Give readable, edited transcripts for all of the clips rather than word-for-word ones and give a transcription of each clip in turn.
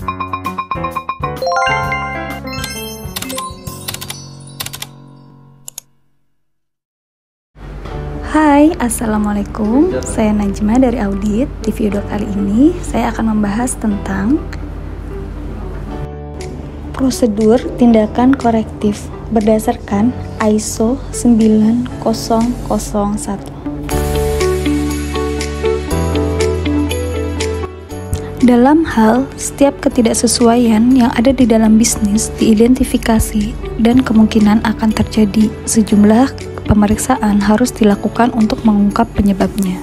Hai, Assalamualaikum. Saya Najma dari Audit. Di video kali ini saya akan membahas tentang prosedur tindakan korektif berdasarkan ISO 9001. Dalam hal setiap ketidaksesuaian yang ada di dalam bisnis diidentifikasi dan kemungkinan akan terjadi, sejumlah pemeriksaan harus dilakukan untuk mengungkap penyebabnya.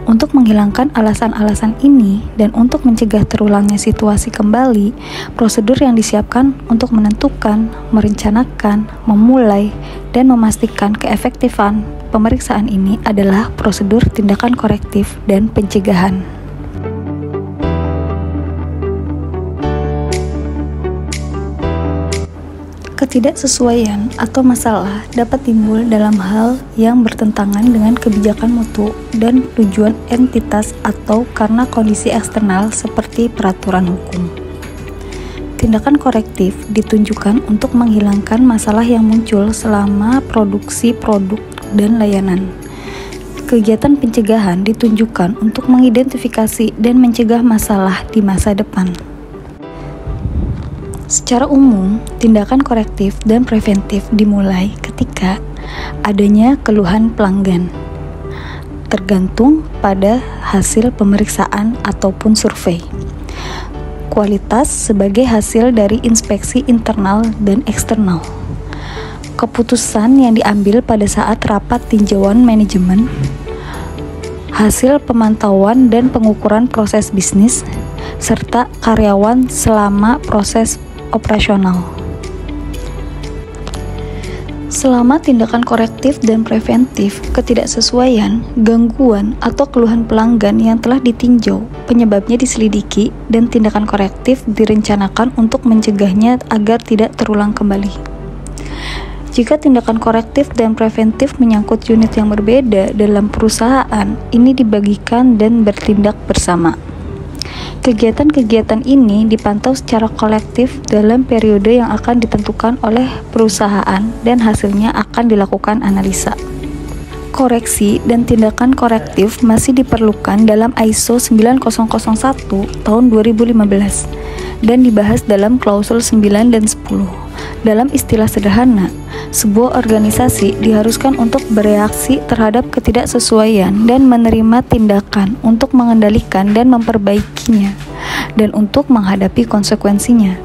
Untuk menghilangkan alasan-alasan ini dan untuk mencegah terulangnya situasi kembali, prosedur yang disiapkan untuk menentukan, merencanakan, memulai, dan memastikan keefektifan pemeriksaan ini adalah prosedur tindakan korektif dan pencegahan. Ketidaksesuaian atau masalah dapat timbul dalam hal yang bertentangan dengan kebijakan mutu dan tujuan entitas atau karena kondisi eksternal seperti peraturan hukum. Tindakan korektif ditunjukkan untuk menghilangkan masalah yang muncul selama produksi produk dan layanan. Kegiatan pencegahan ditunjukkan untuk mengidentifikasi dan mencegah masalah di masa depan. Secara umum, tindakan korektif dan preventif dimulai ketika adanya keluhan pelanggan, tergantung pada hasil pemeriksaan ataupun survei. Kualitas sebagai hasil dari inspeksi internal dan eksternal. Keputusan yang diambil pada saat rapat tinjauan manajemen, hasil pemantauan dan pengukuran proses bisnis, serta karyawan selama proses operasional. Selama tindakan korektif dan preventif, ketidaksesuaian, gangguan, atau keluhan pelanggan yang telah ditinjau, penyebabnya diselidiki, dan tindakan korektif direncanakan untuk mencegahnya agar tidak terulang kembali. Jika tindakan korektif dan preventif menyangkut unit yang berbeda dalam perusahaan, ini dibagikan dan bertindak bersama. Kegiatan-kegiatan ini dipantau secara kolektif dalam periode yang akan ditentukan oleh perusahaan dan hasilnya akan dilakukan analisa. Koreksi dan tindakan korektif masih diperlukan dalam ISO 9001 tahun 2015 dan dibahas dalam klausul 9 dan 10. Dalam istilah sederhana, sebuah organisasi diharuskan untuk bereaksi terhadap ketidaksesuaian dan menerima tindakan untuk mengendalikan dan memperbaikinya, dan untuk menghadapi konsekuensinya.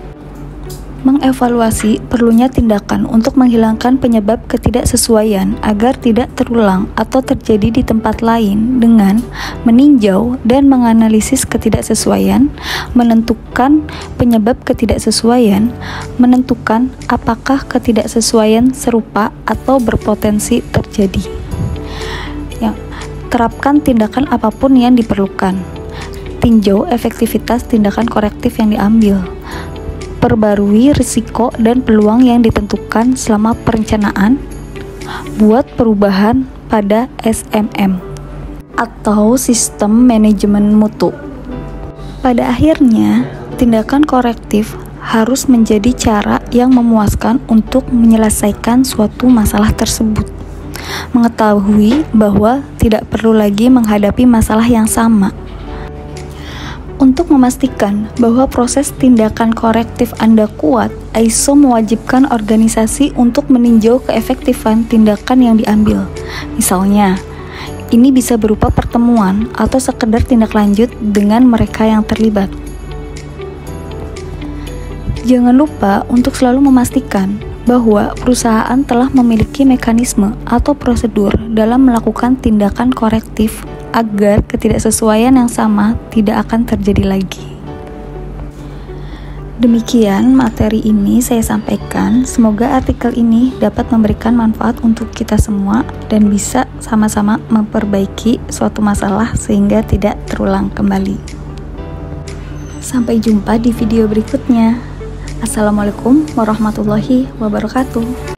Mengevaluasi perlunya tindakan untuk menghilangkan penyebab ketidaksesuaian agar tidak terulang atau terjadi di tempat lain dengan meninjau dan menganalisis ketidaksesuaian, menentukan penyebab ketidaksesuaian, menentukan apakah ketidaksesuaian serupa atau berpotensi terjadi. Terapkan tindakan apapun yang diperlukan. Tinjau efektivitas tindakan korektif yang diambil. Perbarui risiko dan peluang yang ditentukan selama perencanaan. Buat perubahan pada SMM atau sistem manajemen mutu. Pada akhirnya, tindakan korektif harus menjadi cara yang memuaskan untuk menyelesaikan suatu masalah tersebut. Mengetahui bahwa tidak perlu lagi menghadapi masalah yang sama. Untuk memastikan bahwa proses tindakan korektif Anda kuat, ISO mewajibkan organisasi untuk meninjau keefektifan tindakan yang diambil. Misalnya, ini bisa berupa pertemuan atau sekedar tindak lanjut dengan mereka yang terlibat. Jangan lupa untuk selalu memastikan bahwa perusahaan telah memiliki mekanisme atau prosedur dalam melakukan tindakan korektif agar ketidaksesuaian yang sama tidak akan terjadi lagi. Demikian materi ini saya sampaikan. Semoga artikel ini dapat memberikan manfaat untuk kita semua dan bisa sama-sama memperbaiki suatu masalah sehingga tidak terulang kembali. Sampai jumpa di video berikutnya. Assalamualaikum warahmatullahi wabarakatuh.